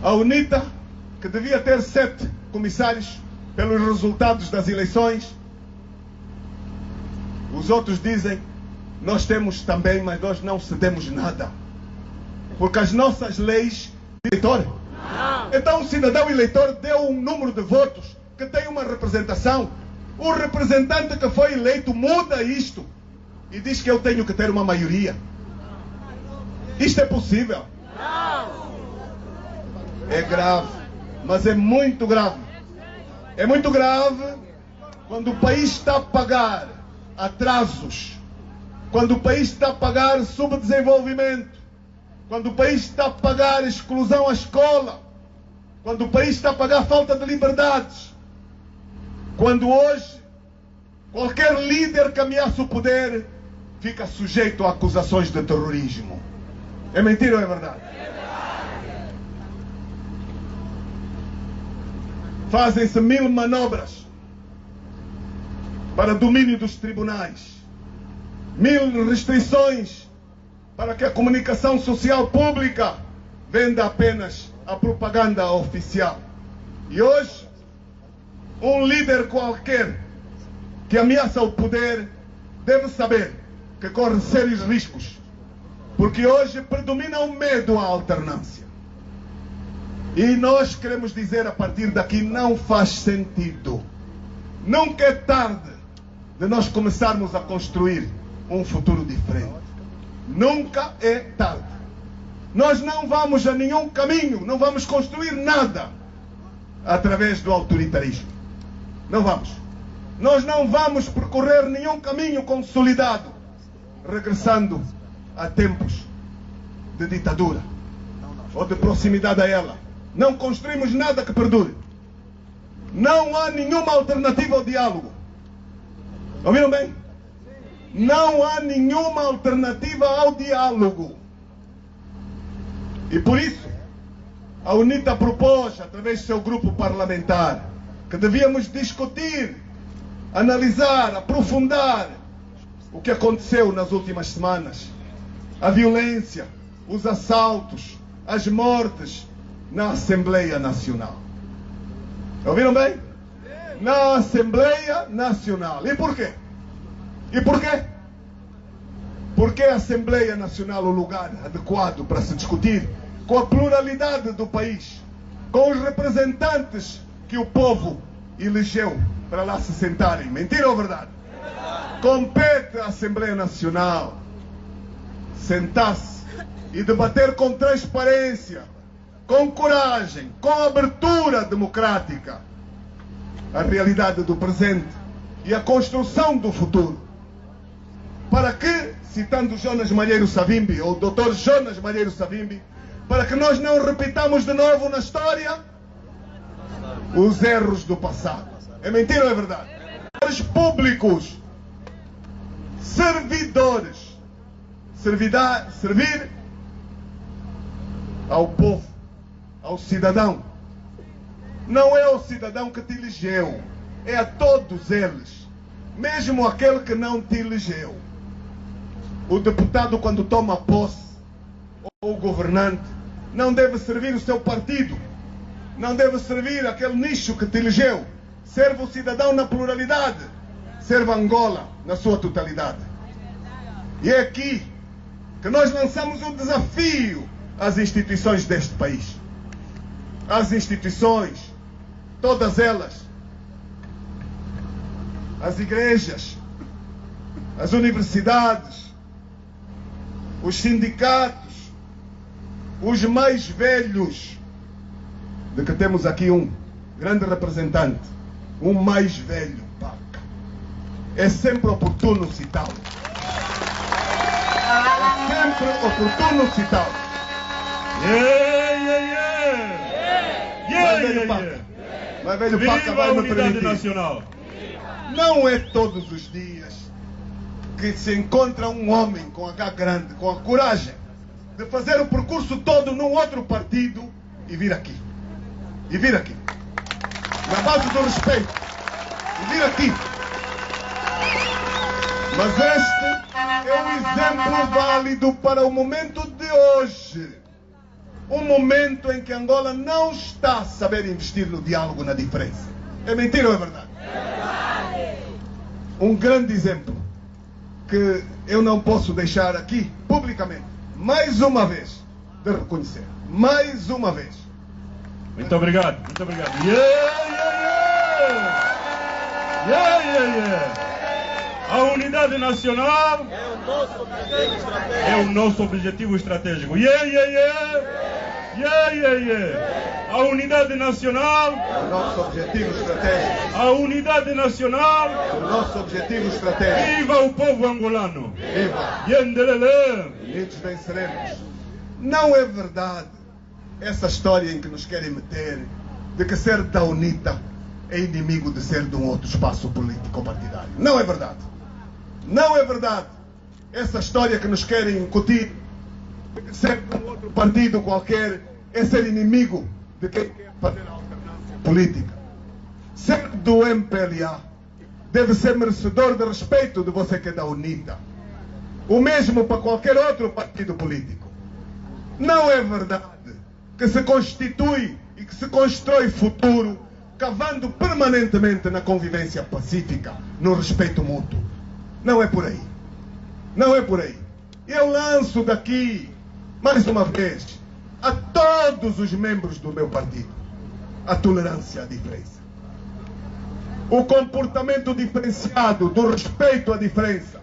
A UNITA, que devia ter 7 comissários pelos resultados das eleições, os outros dizem, nós temos também, mas nós não cedemos nada. Porque as nossas leis de eleitor. Então o cidadão eleitor deu um número de votos que tem uma representação. O representante que foi eleito muda isto e diz que eu tenho que ter uma maioria. Isto é possível? É grave, mas é muito grave. É muito grave quando o país está a pagar atrasos, quando o país está a pagar subdesenvolvimento, quando o país está a pagar exclusão à escola, quando o país está a pagar falta de liberdades, quando hoje qualquer líder que ameaça o poder fica sujeito a acusações de terrorismo. É mentira ou é verdade? Fazem-se 1000 manobras para domínio dos tribunais, 1000 restrições para que a comunicação social pública venda apenas a propaganda oficial. E hoje, um líder qualquer que ameaça o poder deve saber que corre sérios riscos, porque hoje predomina o medo à alternância. E nós queremos dizer a partir daqui, não faz sentido. Nunca é tarde de nós começarmos a construir um futuro diferente. Nunca é tarde. Nós não vamos a nenhum caminho, não vamos construir nada através do autoritarismo. Não vamos. Nós não vamos percorrer nenhum caminho consolidado, regressando a tempos de ditadura ou de proximidade a ela. Não construímos nada que perdure. Não há nenhuma alternativa ao diálogo. Ouviram bem? Não há nenhuma alternativa ao diálogo. E por isso, a UNITA propôs, através do seu grupo parlamentar, que devíamos discutir, analisar, aprofundar o que aconteceu nas últimas semanas. A violência, os assaltos, as mortes na Assembleia Nacional. Ouviram bem? Na Assembleia Nacional. E por quê? E por quê? Porque a Assembleia Nacional é o lugar adequado para se discutir com a pluralidade do país, com os representantes que o povo elegeu para lá se sentarem. Mentira ou verdade? Compete à Assembleia Nacional sentar-se e debater com transparência, com coragem, com abertura democrática a realidade do presente e a construção do futuro. Para que, citando Jonas Malheiro Savimbi, ou Dr. Jonas Malheiro Savimbi, para que nós não repitamos de novo na história os erros do passado. É mentira ou é verdade? Servidores públicos, servidores, servir ao povo, ao cidadão. Não é o cidadão que te elegeu, é a todos eles, mesmo aquele que não te elegeu. O deputado, quando toma posse, ou o governante, não deve servir o seu partido, não deve servir aquele nicho que te elegeu. Serve o cidadão na pluralidade, serve Angola na sua totalidade. E é aqui que nós lançamos um desafio às instituições deste país. As instituições, todas elas, as igrejas, as universidades, os sindicatos, os mais velhos, de que temos aqui um grande representante, um mais velho, Paca. É sempre oportuno citá-lo. É sempre oportuno citá-lo. Mas velho Paca, mas velho Paca Viva a vai me unidade permitir. nacional! Não é todos os dias que se encontra um homem com H grande, com a coragem de fazer o percurso todo num outro partido e vir aqui. E vir aqui. Na base do respeito. E vir aqui. Mas este é um exemplo válido para o momento de hoje. Um momento em que Angola não está a saber investir no diálogo, na diferença. É mentira ou é verdade? Um grande exemplo que eu não posso deixar aqui publicamente, mais uma vez, de reconhecer. Mais uma vez. Muito obrigado, muito obrigado. A unidade nacional é o nosso objetivo estratégico. A unidade nacional, O nosso objetivo estratégico. a unidade nacional, O nosso objetivo estratégico. viva o povo angolano. Viva! Yendelele. Unidos venceremos. Não é verdade essa história em que nos querem meter de que ser da UNITA é inimigo de ser de um outro espaço político partidário. Não é verdade. Não é verdade essa história que nos querem incutir de que ser de um outro partido qualquer é ser inimigo de quem quer fazer a alternância política. Ser do MPLA deve ser merecedor de respeito de você que é da UNITA. O mesmo para qualquer outro partido político. Não é verdade que se constitui e que se constrói futuro cavando permanentemente na convivência pacífica, no respeito mútuo. Não é por aí. Não é por aí. Eu lanço daqui, mais uma vez, a todos os membros do meu partido, a tolerância à diferença. O comportamento diferenciado do respeito à diferença.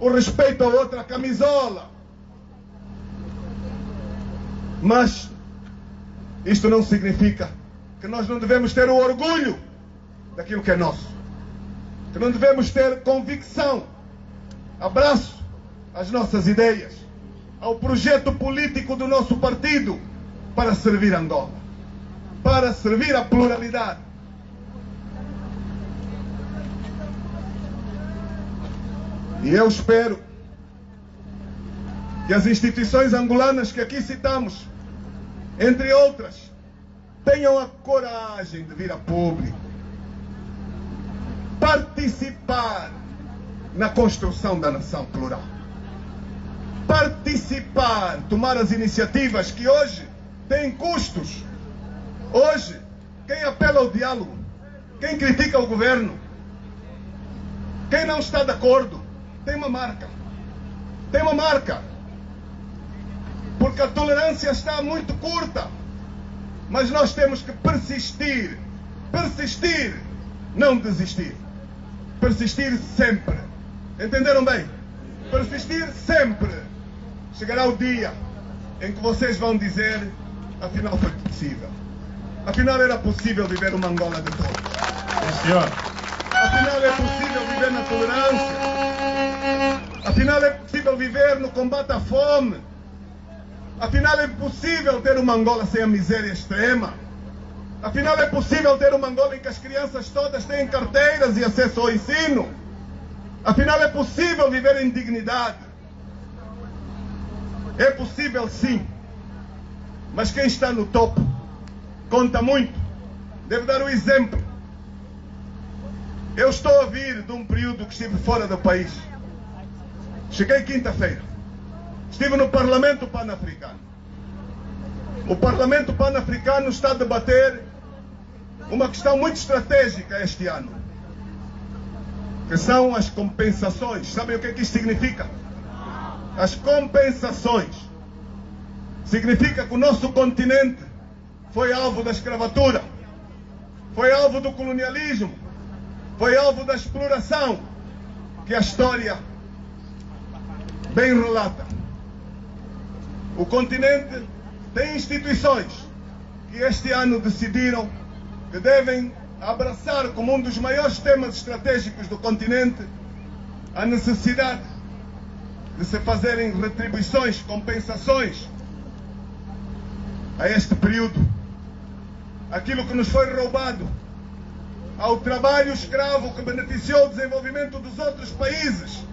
O respeito a outra camisola. Mas isto não significa que nós não devemos ter o orgulho daquilo que é nosso. Que não devemos ter convicção, abraço às nossas ideias, ao projeto político do nosso partido para servir Angola, para servir a pluralidade. E eu espero que as instituições angolanas que aqui citamos, entre outras, tenham a coragem de vir a público, participar na construção da nação plural, participar, tomar as iniciativas que hoje têm custos. Hoje, quem apela ao diálogo, quem critica o governo, quem não está de acordo, tem uma marca. Tem uma marca. Porque a tolerância está muito curta. Mas nós temos que persistir. Persistir, não desistir. Persistir sempre. Entenderam bem? Persistir sempre. Chegará o dia em que vocês vão dizer: afinal foi possível. Afinal era possível viver uma Angola de todos. Sim, senhor. Afinal é possível viver na tolerância. Afinal é possível viver no combate à fome. Afinal é possível ter uma Angola sem a miséria extrema. Afinal é possível ter uma Angola em que as crianças todas têm carteiras e acesso ao ensino. Afinal é possível viver em dignidade. É possível sim. Mas quem está no topo conta muito. Deve dar o exemplo. Eu estou a vir de um período que estive fora do país. Cheguei quinta-feira. Estive no Parlamento Pan-Africano. O Parlamento Pan-Africano está a debater uma questão muito estratégica este ano, que são as compensações. Sabem o que é que isto significa? As compensações. Significa que o nosso continente foi alvo da escravatura, foi alvo do colonialismo, foi alvo da exploração, que a história bem relata. O continente tem instituições que este ano decidiram que devem abraçar como um dos maiores temas estratégicos do continente a necessidade de se fazerem retribuições, compensações a este período. Aquilo que nos foi roubado, ao trabalho escravo que beneficiou o desenvolvimento dos outros países,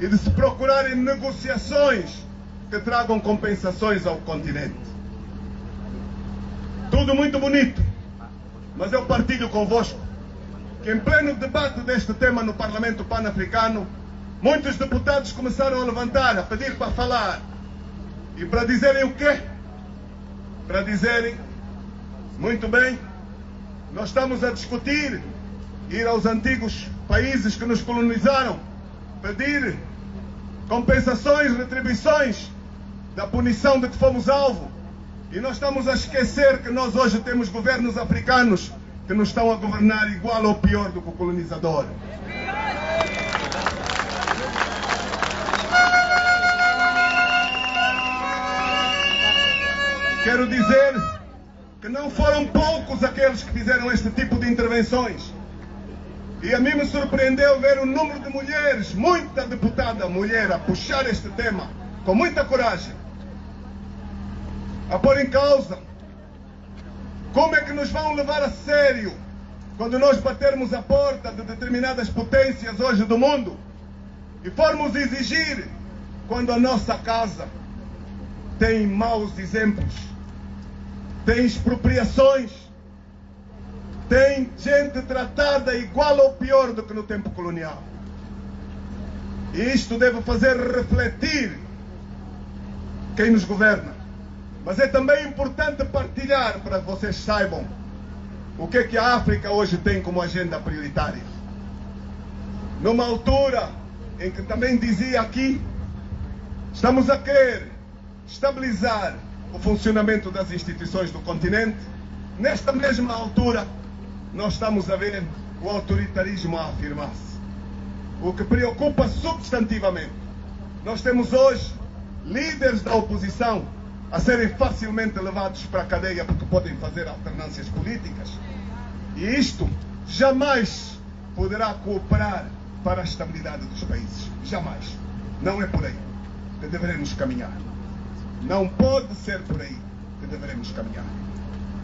e de se procurarem negociações que tragam compensações ao continente. Tudo muito bonito, mas eu partilho convosco que em pleno debate deste tema no Parlamento Pan-Africano, muitos deputados começaram a levantar, a pedir para falar. E para dizerem o quê? Para dizerem, muito bem, nós estamos a discutir ir aos antigos países que nos colonizaram, pedir compensações, retribuições da punição de que fomos alvo. E nós estamos a esquecer que nós hoje temos governos africanos que nos estão a governar igual ou pior do que o colonizador. Quero dizer que não foram poucos aqueles que fizeram este tipo de intervenções. E a mim me surpreendeu ver o número de mulheres, muita deputada mulher, a puxar este tema com muita coragem, a pôr em causa como é que nos vão levar a sério quando nós batermos a porta de determinadas potências hoje do mundo e formos exigir quando a nossa casa tem maus exemplos, tem expropriações, tem gente tratada igual ou pior do que no tempo colonial. E isto deve fazer refletir quem nos governa. Mas é também importante partilhar para que vocês saibam o que é que a África hoje tem como agenda prioritária. Numa altura em que também dizia aqui, estamos a querer estabilizar o funcionamento das instituições do continente, nesta mesma altura nós estamos a ver o autoritarismo a afirmar-se. O que preocupa substantivamente. Nós temos hoje líderes da oposição a serem facilmente levados para a cadeia porque podem fazer alternâncias políticas. E isto jamais poderá cooperar para a estabilidade dos países. Jamais. Não é por aí que deveremos caminhar. Não pode ser por aí que deveremos caminhar.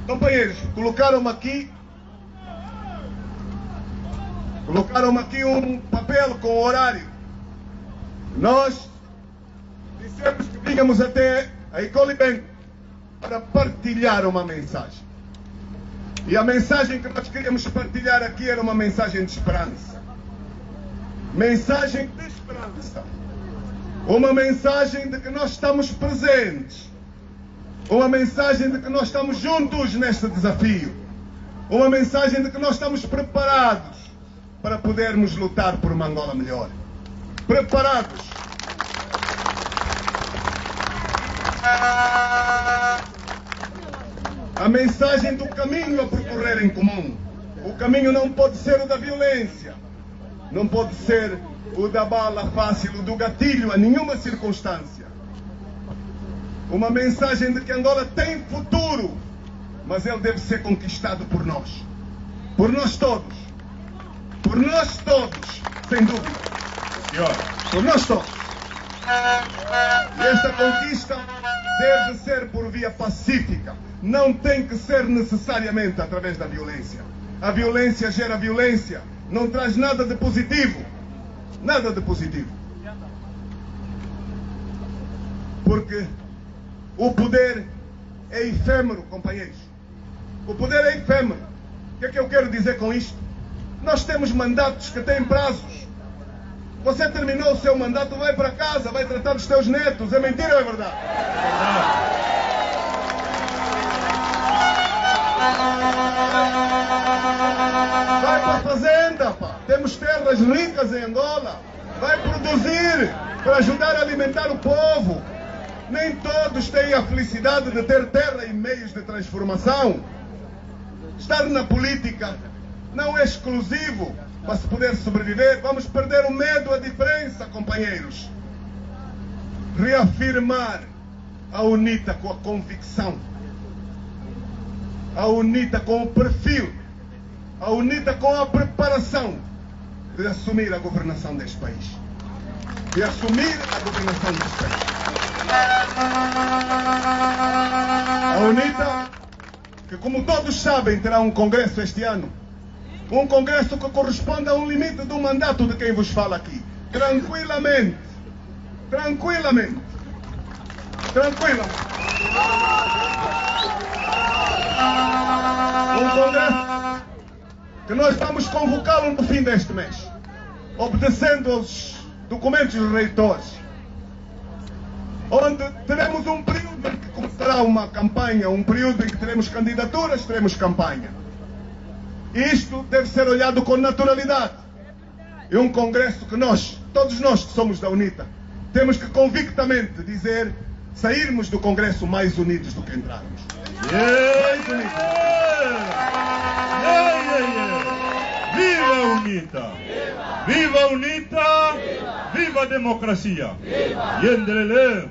Companheiros, colocaram-me aqui um papel com horário. Nós dissemos que vínhamos até a Ecole Bank para partilhar uma mensagem. E a mensagem que nós queríamos partilhar aqui era uma mensagem de esperança. Mensagem de esperança. Uma mensagem de que nós estamos presentes. Uma mensagem de que nós estamos juntos neste desafio. Uma mensagem de que nós estamos preparados para podermos lutar por uma Angola melhor. Preparados. A mensagem do caminho a percorrer em comum. O caminho não pode ser o da violência. Não pode ser o da bala fácil, o do gatilho a nenhuma circunstância. Uma mensagem de que Angola tem futuro, mas ele deve ser conquistado por nós. Por nós todos. Por nós todos, sem dúvida. Por nós todos. E esta conquista deve ser por via pacífica. Não tem que ser necessariamente através da violência. A violência gera violência. Não traz nada de positivo. Nada de positivo. Porque o poder é efêmero, companheiros. O poder é efêmero. O que é que eu quero dizer com isto? Nós temos mandatos que têm prazos. Você terminou o seu mandato, vai para casa, vai tratar dos teus netos. É mentira ou é verdade? Vai para a fazenda, pá. Temos terras ricas em Angola. Vai produzir para ajudar a alimentar o povo. Nem todos têm a felicidade de ter terra e meios de transformação. Estar na política não é exclusivo para se poder sobreviver. Vamos perder o medo, a diferença, companheiros. Reafirmar a UNITA com a convicção, a UNITA com o perfil, a UNITA com a preparação de assumir a governação deste país. De assumir a governação deste país. A UNITA, que como todos sabem, terá um congresso este ano. Um congresso que corresponde a um limite do mandato de quem vos fala aqui. Tranquilamente. Tranquilamente. Tranquilamente. Um congresso que nós vamos convocá-lo no fim deste mês, obedecendo aos documentos dos reitores, onde teremos um período em que começará uma campanha, um período em que teremos candidaturas, teremos campanha. E isto deve ser olhado com naturalidade. É um congresso que nós, todos nós que somos da UNITA, temos que convictamente dizer, sairmos do congresso mais unidos do que entrarmos. Mais unidos. Viva a UNITA! Viva a UNITA! Viva a democracia! Yendelele!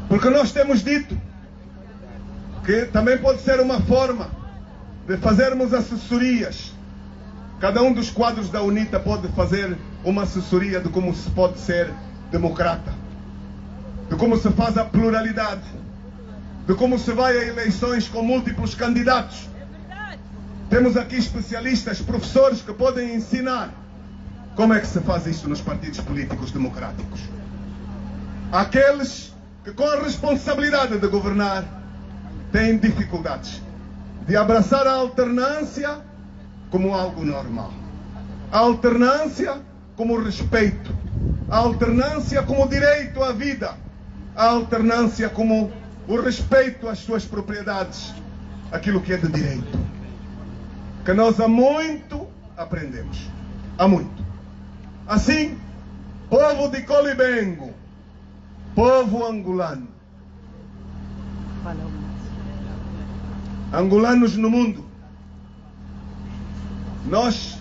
Porque nós temos dito que também pode ser uma forma de fazermos assessorias. Cada um dos quadros da UNITA pode fazer uma assessoria de como se pode ser democrata, de como se faz a pluralidade, de como se vai a eleições com múltiplos candidatos. Temos aqui especialistas, professores que podem ensinar como é que se faz isto nos partidos políticos democráticos. Aqueles que com a responsabilidade de governar têm dificuldades de abraçar a alternância como algo normal. A alternância como respeito. A alternância como direito à vida. A alternância como o respeito às suas propriedades. Aquilo que é de direito. Que nós há muito aprendemos. Há muito. Assim, povo de Colibengo, povo angolano, angolanos no mundo, nós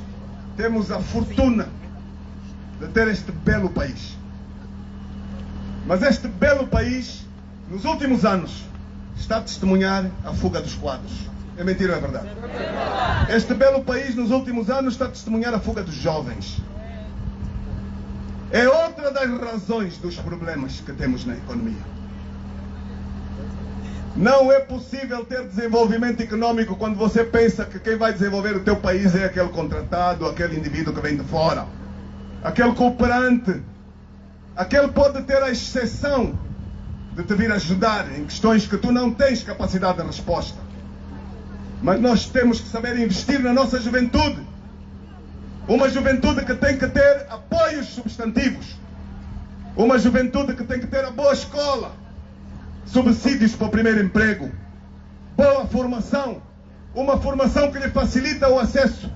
temos a fortuna de ter este belo país. Mas este belo país, nos últimos anos, está a testemunhar a fuga dos quadros. É mentira ou é verdade? Este belo país, nos últimos anos, está a testemunhar a fuga dos jovens. É outra das razões dos problemas que temos na economia. Não é possível ter desenvolvimento econômico quando você pensa que quem vai desenvolver o teu país é aquele contratado, aquele indivíduo que vem de fora, aquele cooperante. Aquele pode ter a exceção de te vir ajudar em questões que tu não tens capacidade de resposta. Mas nós temos que saber investir na nossa juventude. Uma juventude que tem que ter apoios substantivos. Uma juventude que tem que ter a boa escola, subsídios para o primeiro emprego, boa formação, uma formação que lhe facilita o acesso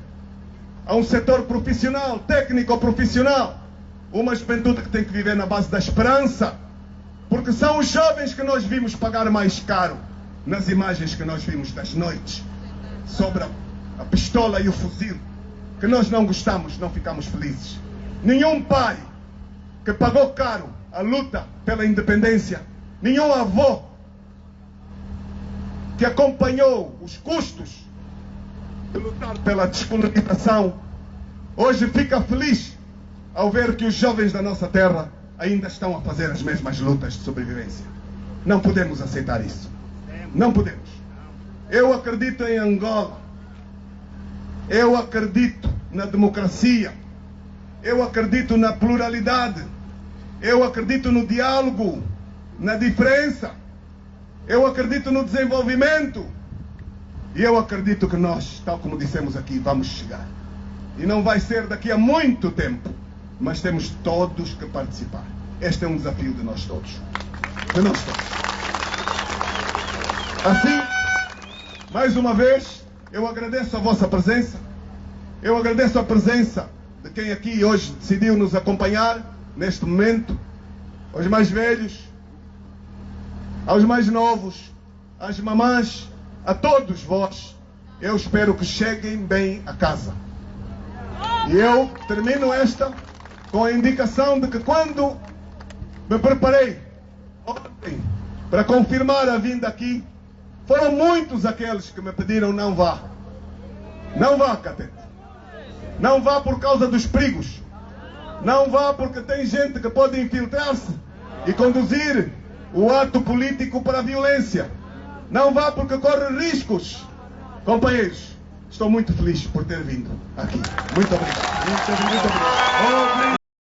a um setor profissional, técnico ou profissional. Uma juventude que tem que viver na base da esperança, porque são os jovens que nós vimos pagar mais caro nas imagens que nós vimos das noites, sobre a pistola e o fuzil, que nós não gostamos, não ficamos felizes. Nenhum pai que pagou caro a luta pela independência, nenhum avô que acompanhou os custos de lutar pela descolonização, hoje fica feliz ao ver que os jovens da nossa terra ainda estão a fazer as mesmas lutas de sobrevivência. Não podemos aceitar isso. Não podemos. Eu acredito em Angola. Eu acredito na democracia. Eu acredito na pluralidade. Eu acredito no diálogo, na diferença. Eu acredito no desenvolvimento. E eu acredito que nós, tal como dissemos aqui, vamos chegar. E não vai ser daqui a muito tempo, mas temos todos que participar. Este é um desafio de nós todos. De nós todos. Assim, mais uma vez, eu agradeço a vossa presença. Eu agradeço a presença de quem aqui hoje decidiu nos acompanhar neste momento. Aos mais velhos, aos mais novos, às mamãs, a todos vós. Eu espero que cheguem bem a casa. E eu termino esta com a indicação de que quando me preparei ontem para confirmar a vinda aqui. Foram muitos aqueles que me pediram não vá. Não vá, Catete. Não vá por causa dos perigos. Não vá porque tem gente que pode infiltrar-se e conduzir o ato político para a violência. Não vá porque corre riscos. Companheiros, estou muito feliz por ter vindo aqui. Muito obrigado. Muito obrigado.